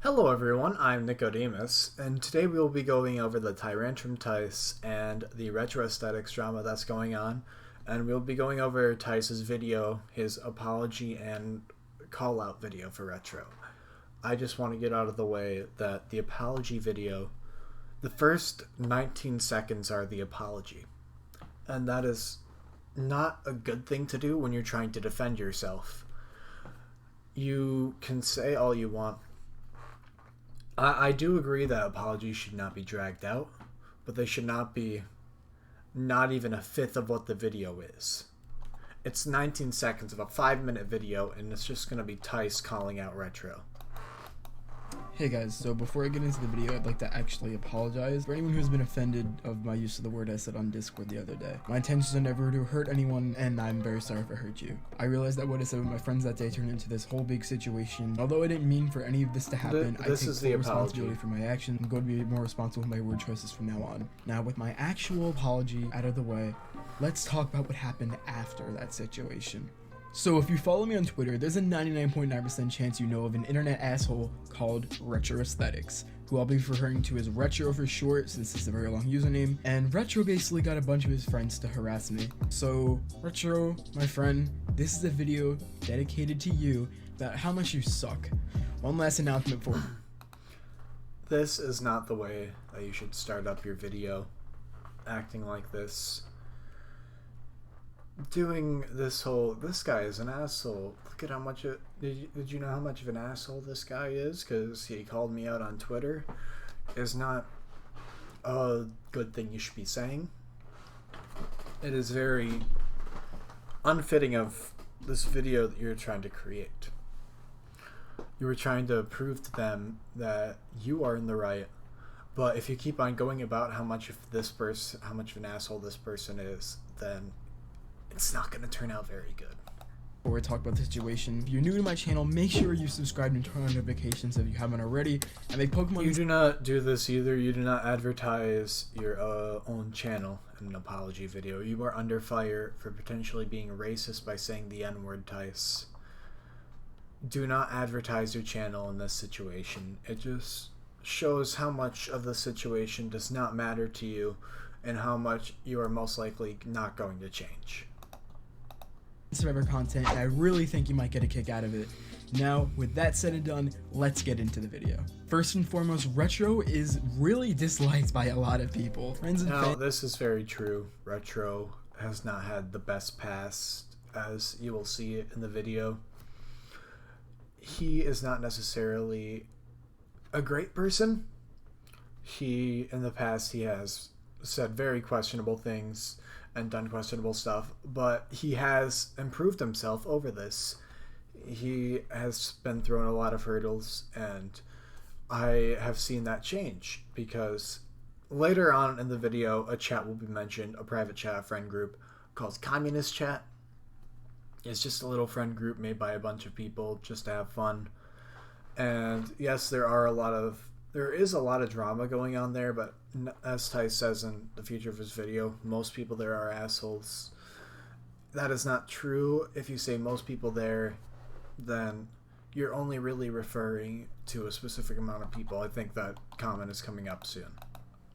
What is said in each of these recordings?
Hello everyone, I'm Nicodemus, and today we will be going over the TyrantrumTyce and the retro aesthetics drama that's going on, and we'll be going over Tyce's video, his apology and call-out video for retro. I just want to get out of the way that the apology video, the first 19 seconds are the apology, and that is not a good thing to do when you're trying to defend yourself. You can say all you want. I do agree that apologies should not be dragged out, but they should not be not even a fifth of what the video is. It's 19 seconds of a 5-minute video, and it's just going to be Tyce calling out retro. Hey guys, so before I get into the video, I'd like to actually apologize for anyone who's been offended of my use of the word I said on Discord the other day. My intentions are never to hurt anyone, and I'm very sorry if I hurt you. I realized that what I said with my friends that day turned into this whole big situation. Although I didn't mean for any of this to happen, I take full responsibility for my actions. I'm going to be more responsible with my word choices from now on. Now, with my actual apology out of the way, let's talk about what happened after that situation. So if you follow me on Twitter, there's a 99.9% chance you know of an internet asshole called Retro Aesthetics, who I'll be referring to as Retro for short since it's a very long username, and Retro basically got a bunch of his friends to harass me. So Retro, my friend, this is a video dedicated to you about how much you suck. One last announcement for you. This is not the way that you should start up your video, acting like this. Doing this whole, this guy is an asshole. Look at how much did you know how much of an asshole this guy is? Because he called me out on Twitter. Is not a good thing you should be saying. It is very unfitting of this video that you're trying to create. You were trying to prove to them that you are in the right, but if you keep on going about how much of an asshole this person is, then it's not going to turn out very good. Before we talk about the situation, if you're new to my channel, make sure you subscribe and turn on notifications if you haven't already. I make Pokemon. You do not do this either. You do not advertise your own channel in an apology video. You are under fire for potentially being racist by saying the N-word, Tyce. Do not advertise your channel in this situation. It just shows how much of the situation does not matter to you and how much you are most likely not going to change. Survivor content, and I really think you might get a kick out of it. Now, with that said and done, let's get into the video. First and foremost, Retro is really disliked by a lot of people. Friends and Now, this is very true. Retro has not had the best past, as you will see it in the video. He is not necessarily a great person. In the past, he has said very questionable things and done questionable stuff, but he has improved himself over this. He has been thrown a lot of hurdles, and I have seen that change because later on in the video, a chat will be mentioned, a private chat friend group called Communist Chat. It's just a little friend group made by a bunch of people just to have fun. And yes, there is a lot of drama going on there, but as Tyce says in the future of his video, most people there are assholes. That is not true. If you say most people there, then you're only really referring to a specific amount of people. I think that comment is coming up soon.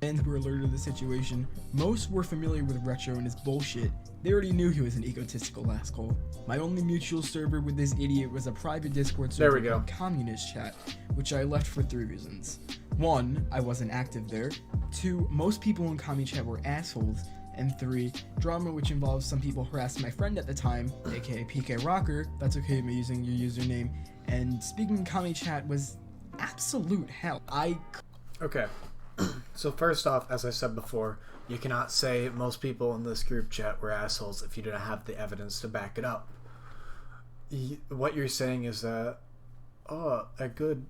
And who were alerted to the situation, most were familiar with Retro and his bullshit. They already knew he was an egotistical asshole. My only mutual server with this idiot was a private Discord server called Communist Chat, which I left for 3 reasons. 1, I wasn't active there. 2, most people in Communist Chat were assholes. And 3, drama, which involves some people harassing my friend at the time, aka PK Rocker, that's okay me using your username, and speaking in Communist Chat was absolute hell. Okay. So first off, as I said before, you cannot say most people in this group chat were assholes if you don't have the evidence to back it up. What you're saying is that, a good,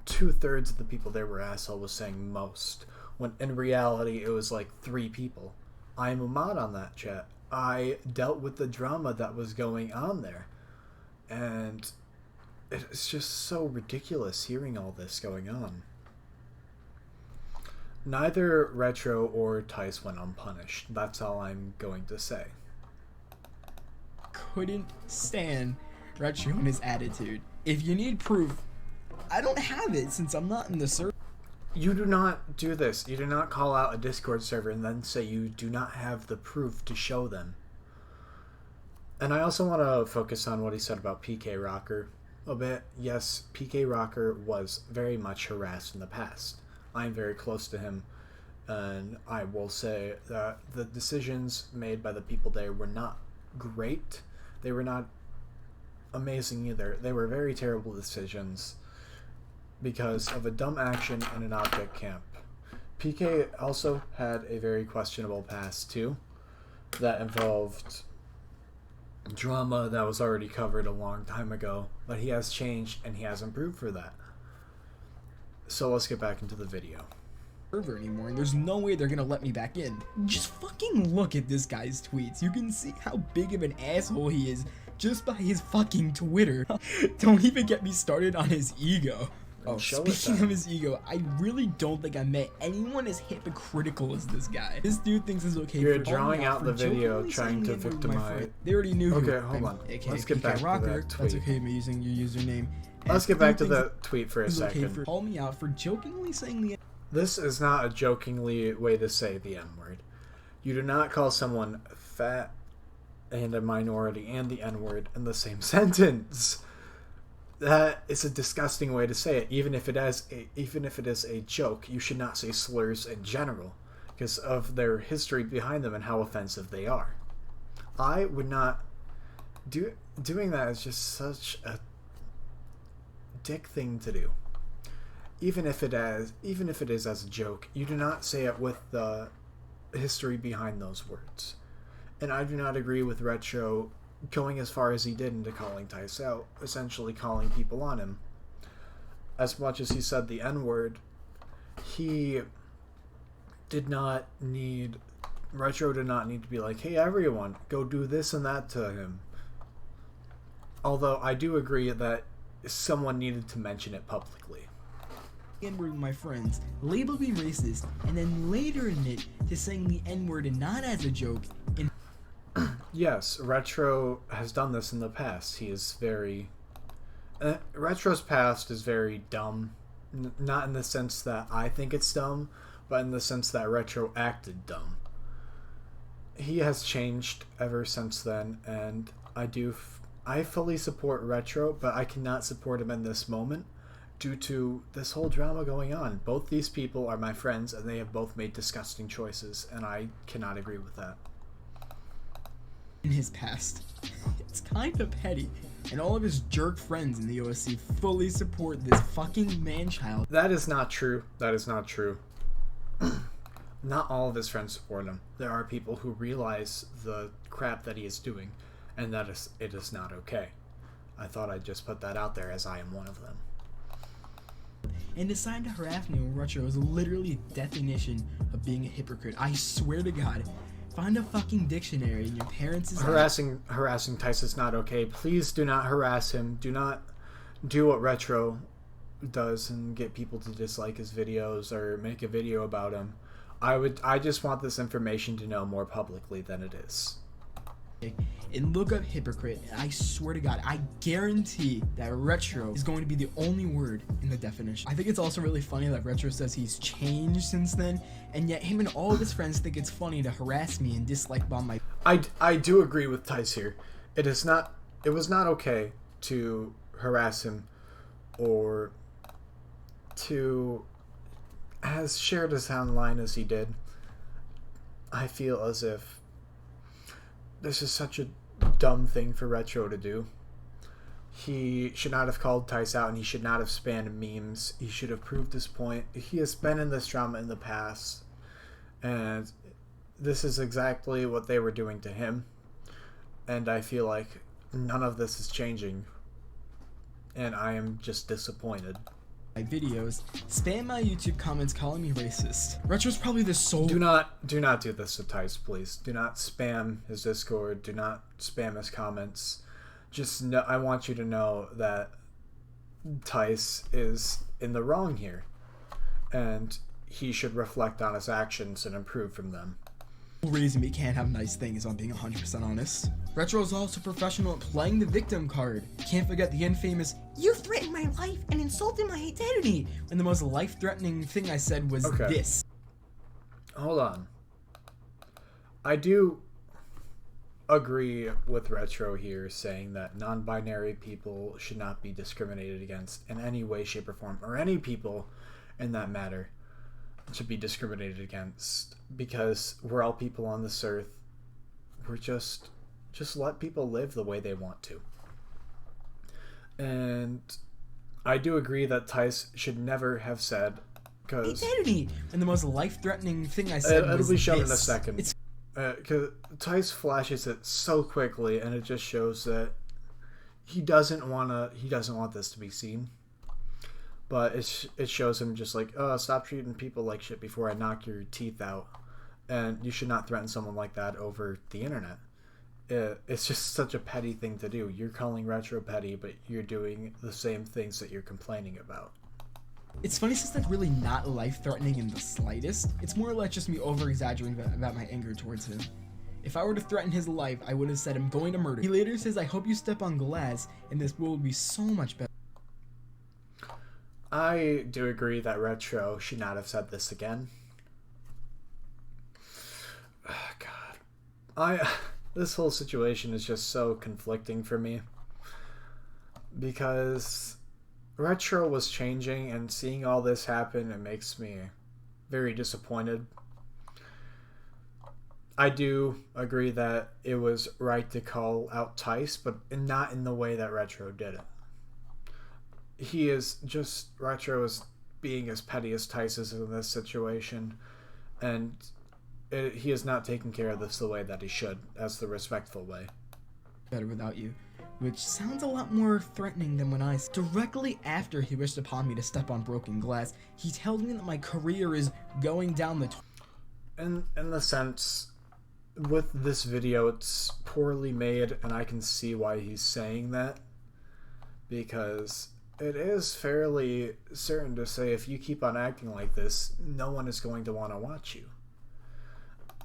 2/3 of the people there were assholes was saying most, when in reality it was 3 people. I'm a mod on that chat. I dealt with the drama that was going on there. And it's just so ridiculous hearing all this going on. Neither Retro or Tyce went unpunished. That's all I'm going to say. Couldn't stand Retro and his attitude. If you need proof, I don't have it since I'm not in the server. You do not do this. You do not call out a Discord server and then say you do not have the proof to show them. And I also want to focus on what he said about PK Rocker a bit. Yes, PK Rocker was very much harassed in the past. I'm very close to him, and I will say that the decisions made by the people there were not great. They were not amazing either. They were very terrible decisions because of a dumb action in an object camp. PK also had a very questionable past too that involved drama that was already covered a long time ago, but he has changed and he has improved for that. So let's get back into the video. Anymore, and there's no way they're gonna let me back in. Just fucking look at this guy's tweets. You can see how big of an asshole he is just by his fucking Twitter. Don't even get me started on his ego. Oh, speaking of his ego, I really don't think I met anyone as hypocritical as this guy. This dude thinks it's okay. You're drawing out the video trying to victimize. They already knew. Okay, hold on. Let's get back to that tweet. That's okay, me using your username. Let's get back to the tweet for a second. Okay, call me out for jokingly saying the. This is not a jokingly way to say the N-word. You do not call someone fat and a minority and the N-word in the same sentence. That is a disgusting way to say it. Even if it is a joke, you should not say slurs in general because of their history behind them and how offensive they are. I would not doing that is just such a dick thing to do. Even if it is as a joke, you do not say it with the history behind those words. And I do not agree with Retro going as far as he did into calling Tyce out, essentially calling people on him. As much as he said the N-word, Retro did not need to be like, hey everyone, go do this and that to him. Although I do agree that someone needed to mention it publicly. N-word with my friends, label me racist, and then later admit to saying the N-word and not as a joke. Yes, Retro has done this in the past. He is very... Retro's past is very dumb. Not in the sense that I think it's dumb, but in the sense that Retro acted dumb. He has changed ever since then, and I fully support Retro, but I cannot support him in this moment due to this whole drama going on. Both these people are my friends, and they have both made disgusting choices, and I cannot agree with that. In his past. It's kind of petty, and all of his jerk friends in the OSC fully support this fucking man-child. That is not true. That is not true. Not all of his friends support him. There are people who realize the crap that he is doing, and that it is not okay. I thought I'd just put that out there as I am one of them. And decide to harass me when Retro is literally a definition of being a hypocrite. I swear to God. Find a fucking dictionary in your parents' harassing Tyce is not okay. Please do not harass him. Do not do what Retro does and get people to dislike his videos or make a video about him. I just want this information to know more publicly than it is. And look up hypocrite, and I swear to God, I guarantee that Retro is going to be the only word in the definition. I think it's also really funny that Retro says he's changed since then, and yet him and all of his friends think it's funny to harass me and dislike bomb my... I do agree with Tyce here. It was not okay to harass him or to as shared a sound line as he did. I feel as if this is such a dumb thing for Retro to do. He should not have called Tyce out, and he should not have spammed memes. He should have proved his point. He has been in this drama in the past, and this is exactly what they were doing to him. And I feel like none of this is changing, and I am just disappointed. My videos, spam my YouTube comments calling me racist. Retro's probably the sole... Do not do this to Tyce, please. Do not spam his Discord. Do not spam his comments. Just know, I want you to know that Tyce is in the wrong here, and he should reflect on his actions and improve from them. The reason we can't have nice things, I'm being 100% honest. Retro is also professional at playing the victim card. Can't forget the infamous, "You threatened my life and insulting my identity, when the most life-threatening thing I said was this. Hold on. I do agree with Retro here, saying that non-binary people should not be discriminated against in any way, shape, or form, or any people in that matter should be discriminated against, because we're all people on this earth. We're just let people live the way they want to. And I do agree that Tyce should never have said, because identity, and the most life-threatening thing I said was it'll be shown this. in a second. Because Tyce flashes it so quickly, and it just shows that he doesn't want this to be seen. But it shows him just like, oh, stop treating people like shit before I knock your teeth out. And you should not threaten someone like that over the internet. It's just such a petty thing to do. You're calling Retro petty, but you're doing the same things that you're complaining about. It's funny since that's really not life-threatening in the slightest. It's more or less just me over-exaggerating about my anger towards him. If I were to threaten his life, I would have said I'm going to murder. He later says, I hope you step on glass, and this world will be so much better. I do agree that Retro should not have said this again. Oh, God. This whole situation is just so conflicting for me. Because Retro was changing, and seeing all this happen, it makes me very disappointed. I do agree that it was right to call out Tyce, but not in the way that Retro did it. Retro is being as petty as Tyce is in this situation, and he is not taking care of this the way that he should, as the respectful way. Better without you. Which sounds a lot more threatening than when directly after he wished upon me to step on broken glass, he tells me that my career is going down the in the sense, with this video, it's poorly made, and I can see why he's saying that, because it is fairly certain to say if you keep on acting like this, no one is going to want to watch you.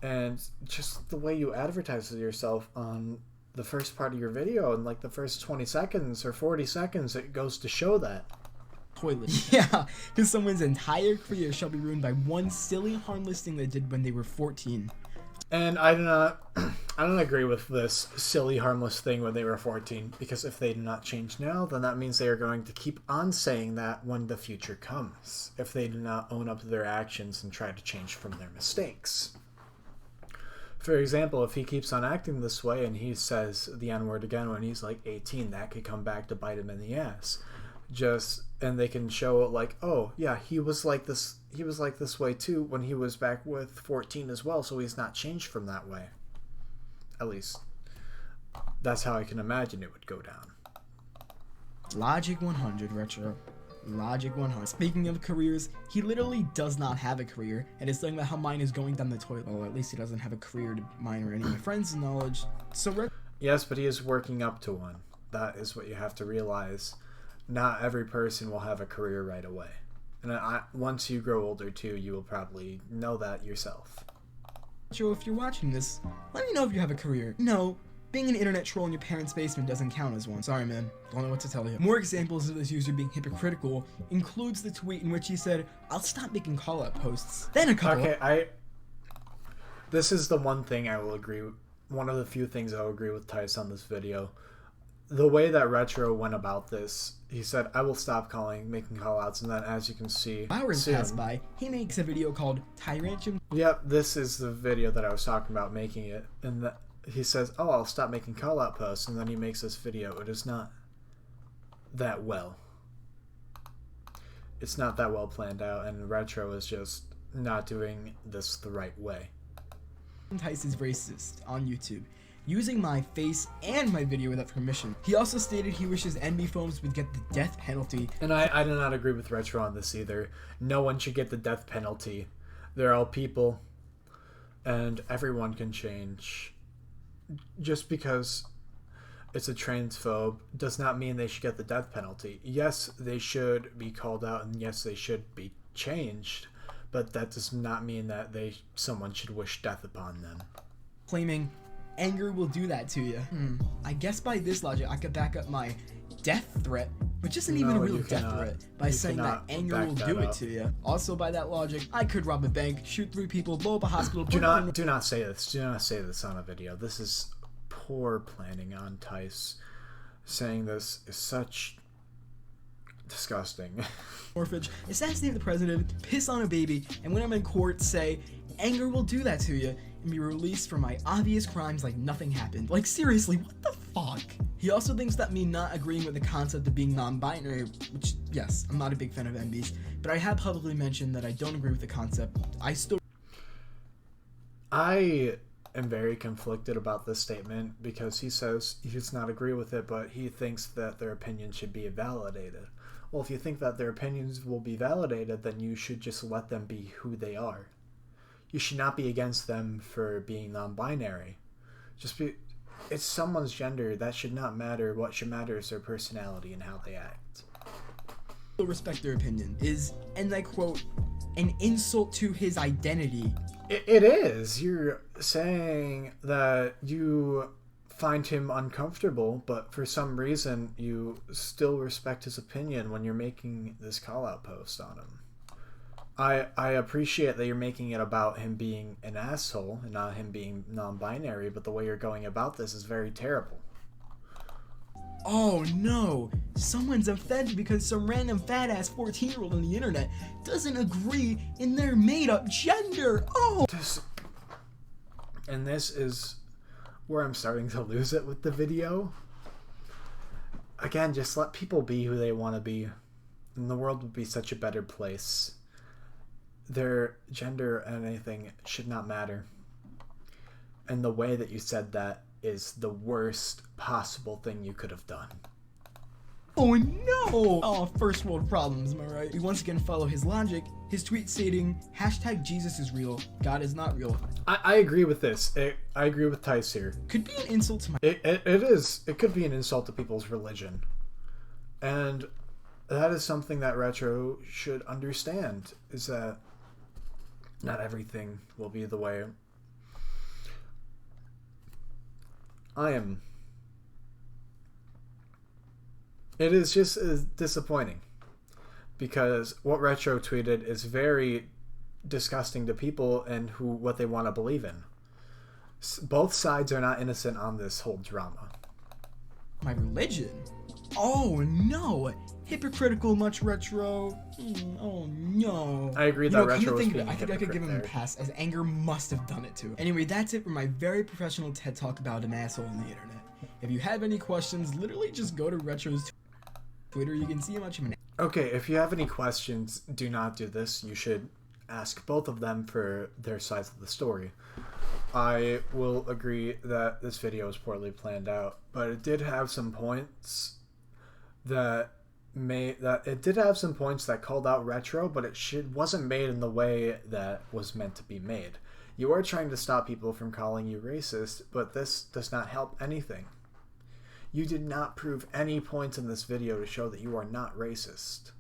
And just the way you advertise yourself on the first part of your video, and like the first 20 seconds or 40 seconds, it goes to show that. Toilet. Yeah, because someone's entire career shall be ruined by one silly, harmless thing they did when they were 14. And I don't agree with this silly, harmless thing when they were 14, because if they do not change now, then that means they are going to keep on saying that when the future comes, if they do not own up to their actions and try to change from their mistakes. For example, if he keeps on acting this way and he says the N-word again when he's like 18, that could come back to bite him in the ass. And they can show it like, oh yeah, he was like this way too when he was back with 14 as well, so he's not changed from that way. At least that's how I can imagine it would go down. Logic 100, Retro. Logic 100. Speaking of careers, he literally does not have a career, and is talking about how mine is going down the toilet. Well, at least he doesn't have a career to mine or any of my friends' knowledge. So yes, but he is working up to one. That is what you have to realize. Not every person will have a career right away. And once you grow older too, you will probably know that yourself. Joe, if you're watching this, let me know if you have a career. No, being an internet troll in your parents' basement doesn't count as one. Sorry, man. Don't know what to tell you. More examples of this user being hypocritical includes the tweet in which he said, I'll stop making call-out posts. Then a couple... Okay, this is the one thing I will agree with. One of the few things I'll agree with Tyce on this video. The way that Retro went about this, he said, I will stop making call-outs, and then as you can see... Hours pass by, he makes a video called TyrantrumTyce. Yep, this is the video that I was talking about making it, and he says, oh, I'll stop making call-out posts, and then he makes this video. It is not that well. It's not that well planned out, and Retro is just not doing this the right way. Tyce is racist on YouTube, using my face and my video without permission. He also stated he wishes NB Foams would get the death penalty. And I do not agree with Retro on this either. No one should get the death penalty. They're all people, and everyone can change. Just because it's a transphobe does not mean they should get the death penalty. Yes, they should be called out, and yes, they should be changed, but that does not mean that someone should wish death upon them. Claiming anger will do that to you. I guess by this logic, I could back up my death threat which isn't even a No, real you death cannot. threat, by You saying that cannot anger back will that do it up. to you. Also, by that logic, I could rob a bank, shoot 3 people, blow up a hospital. Do not say this. Do not say this on a video. This is poor planning on Tyce. Saying this is such disgusting. Orphanage, assassinate the president, piss on a baby, and when I'm in court, say, anger will do that to you, and be released for my obvious crimes like nothing happened. Like, seriously, what the fuck? He also thinks that me not agreeing with the concept of being non-binary, which, yes, I'm not a big fan of MBs, but I have publicly mentioned that I don't agree with the concept. I am very conflicted about this statement because he says he does not agree with it, but he thinks that their opinion should be validated. Well, if you think that their opinions will be validated, then you should just let them be who they are. You should not be against them for being non-binary. It's someone's gender. That should not matter. What should matter is their personality and how they act. Respect their opinion is, and I quote, an insult to his identity. It is. You're saying that you find him uncomfortable, but for some reason you still respect his opinion when you're making this call-out post on him. I appreciate that you're making it about him being an asshole and not him being non-binary, but the way you're going about this is very terrible. Oh no, someone's offended because some random fat-ass 14-year-old on the internet doesn't agree in their made-up gender. Oh! And this is where I'm starting to lose it with the video. Again, just let people be who they want to be, and the world would be such a better place. Their gender and anything should not matter. And the way that you said that is the worst possible thing you could have done. Oh no! Oh, first world problems, am I right? We once again follow his logic, his tweet stating, hashtag Jesus is real, God is not real. I agree with this. I agree with Tyce here. Could be an insult to my... It is. It could be an insult to people's religion. And that is something that Retro should understand, is that not everything will be the way I am. It is just disappointing because what Retro tweeted is very disgusting to people and what they want to believe in. Both sides are not innocent on this whole drama. My religion? Oh no! Hypocritical much, Retro. Oh no. I agree that Retro was being I could give him a pass, as anger must have done it to him. Anyway, that's it for my very professional TED Talk about an asshole on the internet. If you have any questions, literally just go to Retro's Twitter. You can see how much of an... Okay, if you have any questions, do not do this. You should ask both of them for their sides of the story. I will agree that this video was poorly planned out, but it did have some points that called out Retro, but it wasn't made in the way that was meant to be made. You are trying to stop people from calling you racist, but this does not help anything. You did not prove any points in this video to show that you are not racist.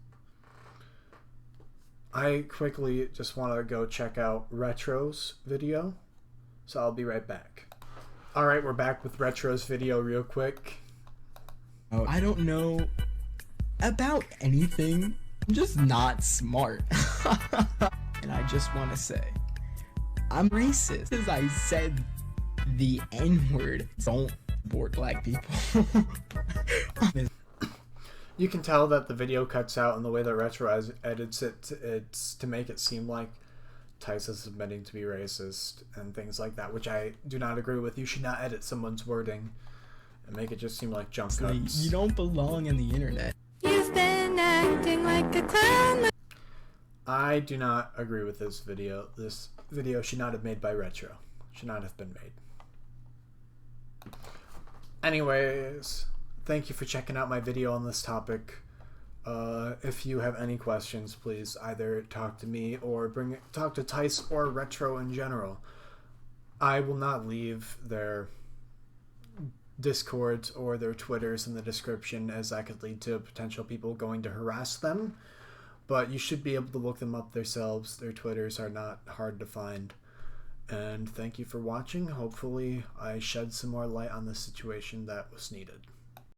I quickly just want to go check out Retro's video, so I'll be right back. Alright, we're back with Retro's video real quick. Oh, I don't know about anything. I'm just not smart. And I just want to say, I'm racist. As I said the N-word. Don't support black people. You can tell that the video cuts out, and the way that Retro edits it, it's to make it seem like Tyce is admitting to be racist and things like that, which I do not agree with. You should not edit someone's wording and make it just seem like jump cuts. You don't belong on the internet. You've been acting like a clown. I do not agree with this video. This video should not have been made by Retro. Should not have been made. Anyways, thank you for checking out my video on this topic. If you have any questions, please either talk to me or talk to Tyce or Retro in general. I will not leave their Discords or their Twitters in the description, as that could lead to potential people going to harass them. But you should be able to look them up themselves. Their Twitters are not hard to find. And thank you for watching. Hopefully I shed some more light on this situation that was needed.